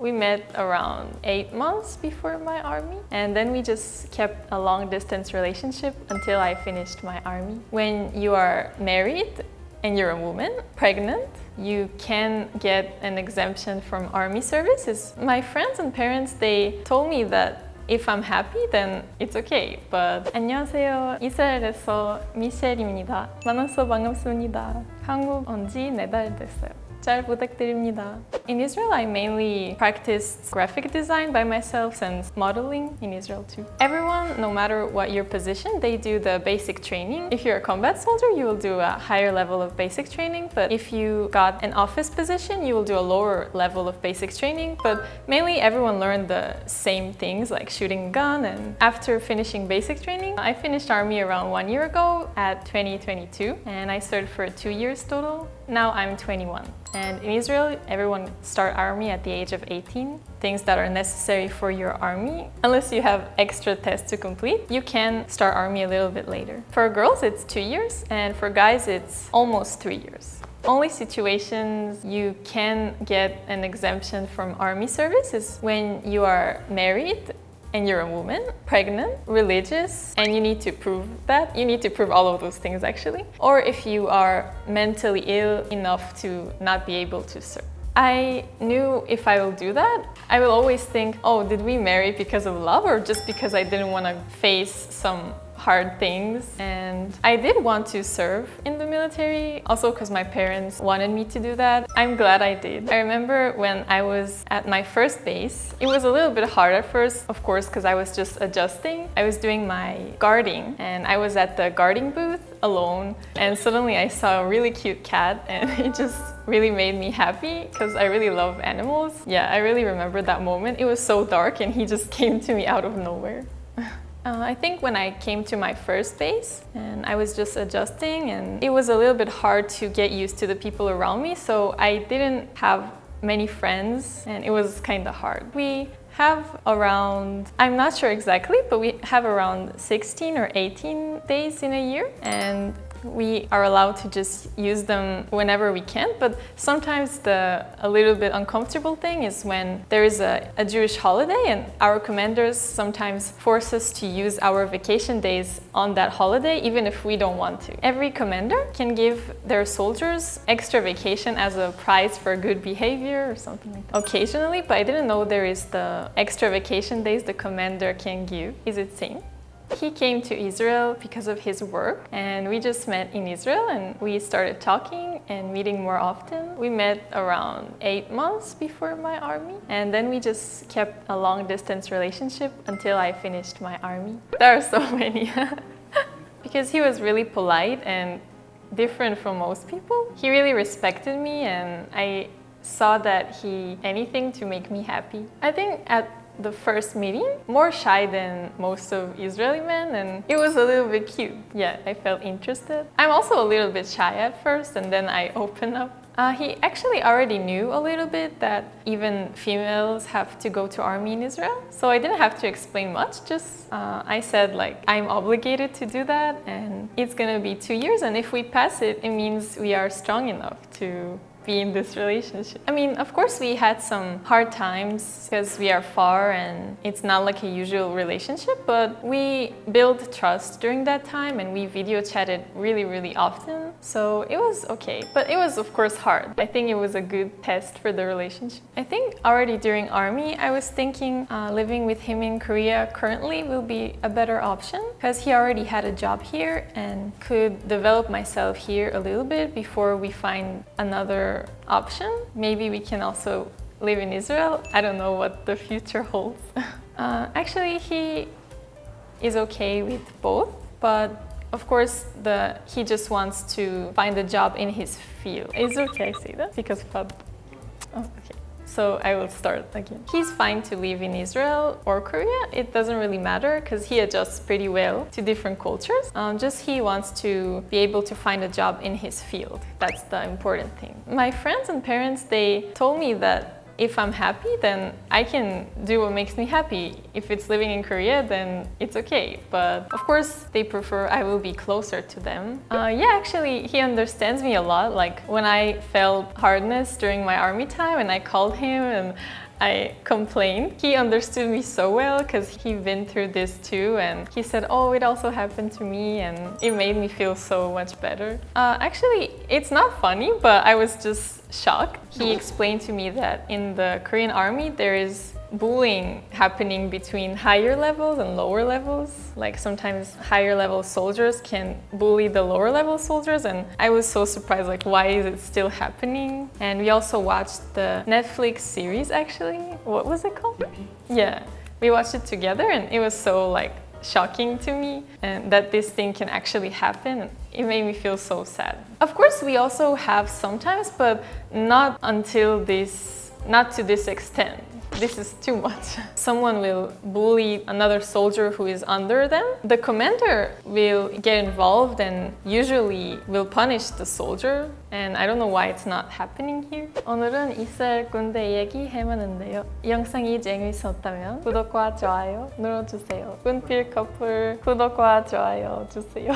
We met around 8 months before my army, and then we just kept a long distance relationship until I finished my army. When you are married and you're a woman, pregnant, you can get an exemption from army services. My friends and parents, they told me that if I'm happy, then it's okay. But 안녕하세요. 이스라엘에서 미셸입니다. 만나서 반갑습니다. 한국 온 지 4달 됐어요. 잘 부탁드립니다. In Israel, I mainly practiced graphic design by myself and modeling in Israel too. Everyone, no matter what your position, they do the basic training. If you're a combat soldier, you will do a higher level of basic training. But if you got an office position, you will do a lower level of basic training. But mainly everyone learned the same things like shooting a gun. And after finishing basic training, I finished army around 1 year ago at 2022. And I served for 2 years total. Now I'm 21. And in Israel, everyone start army at the age of 18. Things that are necessary for your army, unless you have extra tests to complete, you can start army a little bit later. For girls, it's 2 years, and for guys, it's almost 3 years. Only situations you can get an exemption from army service is when you are married and you're a woman, pregnant, religious, and you need to prove that. You need to prove all of those things actually. Or if you are mentally ill enough to not be able to serve. I knew if I will do that, I will always think, oh, did we marry because of love or just because I didn't want to face some hard things? And I did want to serve in the military, also because my parents wanted me to do that. I'm glad I did. I remember when I was at my first base, it was a little bit hard at first, of course, because I was just adjusting. I was doing my guarding and I was at the guarding booth alone, and suddenly I saw a really cute cat and it just really made me happy because I really love animals. Yeah, I really remember that moment. It was so dark and he just came to me out of nowhere. I think when I came to my first base and I was just adjusting, and it was a little bit hard to get used to the people around me, so I didn't have many friends and it was kind of hard. We have around, I'm not sure exactly, but we have around 16 or 18 days in a year, and we are allowed to just use them whenever we can. But sometimes a little bit uncomfortable thing is when there is a Jewish holiday and our commanders sometimes force us to use our vacation days on that holiday even if we don't want to. Every commander can give their soldiers extra vacation as a prize for good behavior or something like that. Occasionally, but I didn't know there is the extra vacation days the commander can give. Is it same? He came to Israel because of his work, and we just met in Israel and we started talking and meeting more often. We met around 8 months before my army, and then we just kept a long distance relationship until I finished my army. There are so many. Because he was really polite and different from most people. He really respected me and I saw that anything to make me happy. I think at the first meeting, more shy than most of Israeli men, and it was a little bit cute. Yeah, I felt interested. I'm also a little bit shy at first, and then I open up. He actually already knew a little bit that even females have to go to army in Israel, so I didn't have to explain much. Just I said like I'm obligated to do that, and it's gonna be 2 years, and if we pass it, it means we are strong enough to be in this relationship. I mean, of course we had some hard times because we are far and it's not like a usual relationship, but we built trust during that time and we video chatted really often, so it was okay. But it was of course hard. I think it was a good test for the relationship. I think already during army I was thinking living with him in Korea currently will be a better option because he already had a job here and could develop myself here a little bit before we find another option. Maybe we can also live in Israel. I don't know what the future holds. Actually, he is okay with both, but of course he just wants to find a job in his field. Is it okay I say that? Because oh, okay. So I will start again. He's fine to live in Israel or Korea. It doesn't really matter because he adjusts pretty well to different cultures. Just he wants to be able to find a job in his field. That's the important thing. My friends and parents, they told me that if I'm happy, then I can do what makes me happy. If it's living in Korea, then it's okay. But of course, they prefer I will be closer to them. Yeah, actually, he understands me a lot. Like when I felt hardness during my army time and I called him and I complained. He understood me so well because he'd been through this too, and he said, oh, it also happened to me, and it made me feel so much better. Actually, it's not funny, but I was just shocked. He explained to me that in the Korean army there is bullying happening between higher levels and lower levels. Like sometimes higher level soldiers can bully the lower level soldiers, and I was so surprised, like why is it still happening? And we also watched the Netflix series actually. What was it called? Yeah, we watched it together, and it was so like shocking to me, and that this thing can actually happen. It made me feel so sad. Of course, we also have sometimes, but not to this extent. This is too much. Someone will bully another soldier who is under them. The commander will get involved and usually will punish the soldier. And I don't know why it's not happening here. 오늘은 이스라엘 군대 얘기 해봤는데요. 이 영상이 재미있었다면 구독과 좋아요 눌러주세요. 군필 커플 구독과 좋아요 주세요.